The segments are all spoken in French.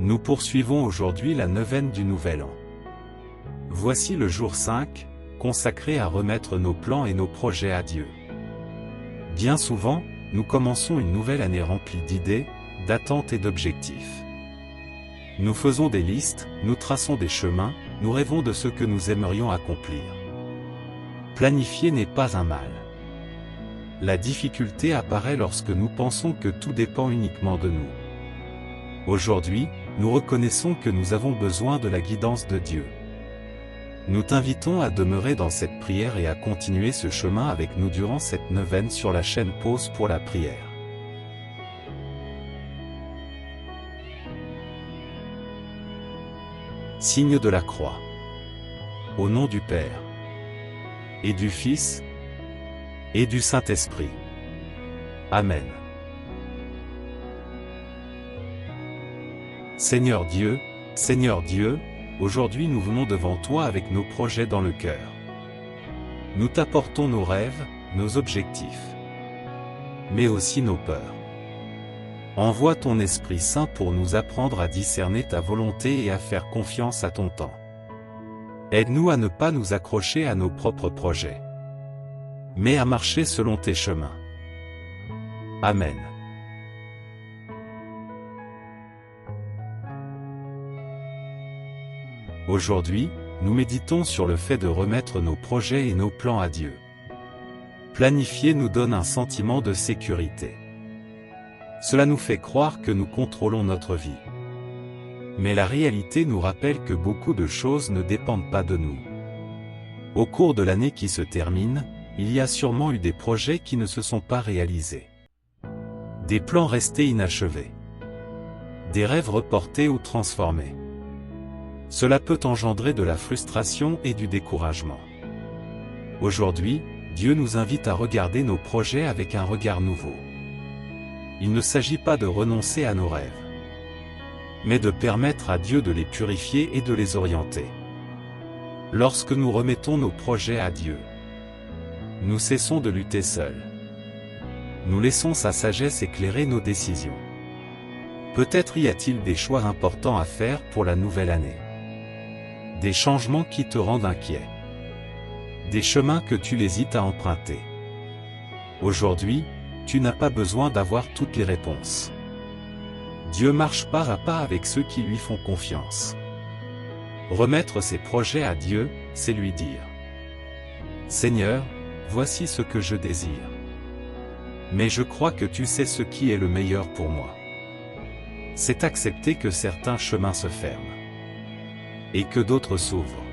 Nous poursuivons aujourd'hui la neuvaine du Nouvel An. Voici le jour 5, consacré à remettre nos plans et nos projets à Dieu. Bien souvent, nous commençons une nouvelle année remplie d'idées, d'attentes et d'objectifs. Nous faisons des listes, nous traçons des chemins, nous rêvons de ce que nous aimerions accomplir. Planifier n'est pas un mal. La difficulté apparaît lorsque nous pensons que tout dépend uniquement de nous. Aujourd'hui, nous reconnaissons que nous avons besoin de la guidance de Dieu. Nous t'invitons à demeurer dans cette prière et à continuer ce chemin avec nous durant cette neuvaine sur la chaîne Pause pour la prière. Signe de la croix. Au nom du Père, et du Fils, et du Saint-Esprit. Amen. Seigneur Dieu, aujourd'hui nous venons devant toi avec nos projets dans le cœur. Nous t'apportons nos rêves, nos objectifs, mais aussi nos peurs. Envoie ton Esprit Saint pour nous apprendre à discerner ta volonté et à faire confiance à ton temps. Aide-nous à ne pas nous accrocher à nos propres projets, mais à marcher selon tes chemins. Amen. Aujourd'hui, nous méditons sur le fait de remettre nos projets et nos plans à Dieu. Planifier nous donne un sentiment de sécurité. Cela nous fait croire que nous contrôlons notre vie. Mais la réalité nous rappelle que beaucoup de choses ne dépendent pas de nous. Au cours de l'année qui se termine, il y a sûrement eu des projets qui ne se sont pas réalisés. Des plans restés inachevés. Des rêves reportés ou transformés. Cela peut engendrer de la frustration et du découragement. Aujourd'hui, Dieu nous invite à regarder nos projets avec un regard nouveau. Il ne s'agit pas de renoncer à nos rêves, mais de permettre à Dieu de les purifier et de les orienter. Lorsque nous remettons nos projets à Dieu, nous cessons de lutter seuls. Nous laissons sa sagesse éclairer nos décisions. Peut-être y a-t-il des choix importants à faire pour la nouvelle année. Des changements qui te rendent inquiet. Des chemins que tu hésites à emprunter. Aujourd'hui, tu n'as pas besoin d'avoir toutes les réponses. Dieu marche pas à pas avec ceux qui lui font confiance. Remettre ses projets à Dieu, c'est lui dire: Seigneur, voici ce que je désire. Mais je crois que tu sais ce qui est le meilleur pour moi. C'est accepter que certains chemins se ferment. Et que d'autres s'ouvrent.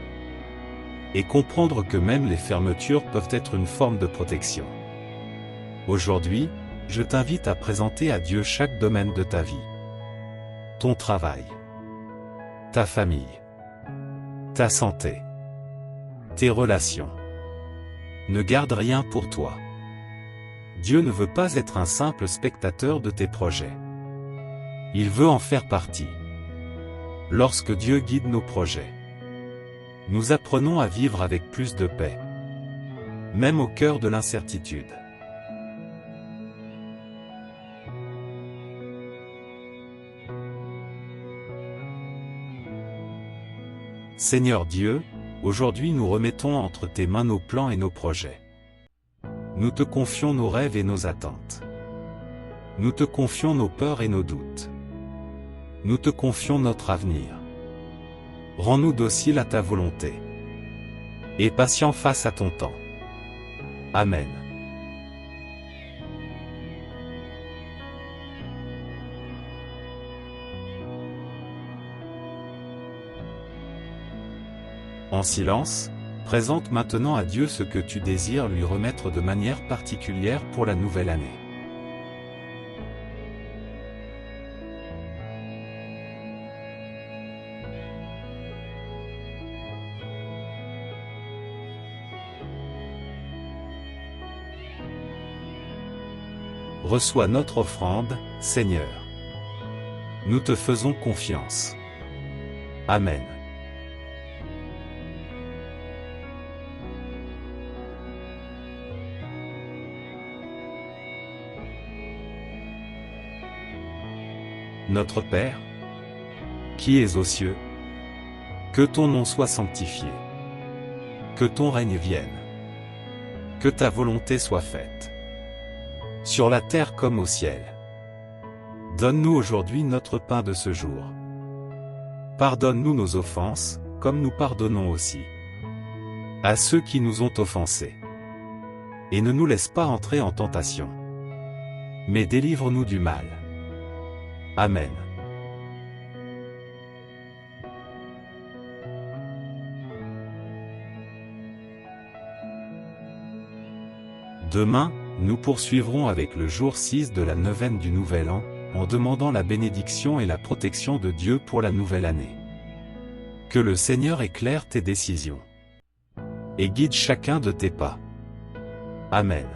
Et comprendre que même les fermetures peuvent être une forme de protection. Aujourd'hui, je t'invite à présenter à Dieu chaque domaine de ta vie. Ton travail. Ta famille. Ta santé. Tes relations. Ne garde rien pour toi. Dieu ne veut pas être un simple spectateur de tes projets. Il veut en faire partie. Lorsque Dieu guide nos projets, nous apprenons à vivre avec plus de paix, même au cœur de l'incertitude. Seigneur Dieu, aujourd'hui nous remettons entre tes mains nos plans et nos projets. Nous te confions nos rêves et nos attentes. Nous te confions nos peurs et nos doutes. Nous te confions notre avenir. Rends-nous dociles à ta volonté. Et patients face à ton temps. Amen. En silence, présente maintenant à Dieu ce que tu désires lui remettre de manière particulière pour la nouvelle année. Reçois notre offrande, Seigneur. Nous te faisons confiance. Amen. Notre Père, qui es aux cieux, que ton nom soit sanctifié. Que ton règne vienne. Que ta volonté soit faite. Sur la terre comme au ciel. Donne-nous aujourd'hui notre pain de ce jour. Pardonne-nous nos offenses, comme nous pardonnons aussi à ceux qui nous ont offensés. Et ne nous laisse pas entrer en tentation, mais délivre-nous du mal. Amen. Demain, nous poursuivrons avec le jour 6 de la neuvaine du Nouvel An, en demandant la bénédiction et la protection de Dieu pour la nouvelle année. Que le Seigneur éclaire tes décisions et guide chacun de tes pas. Amen.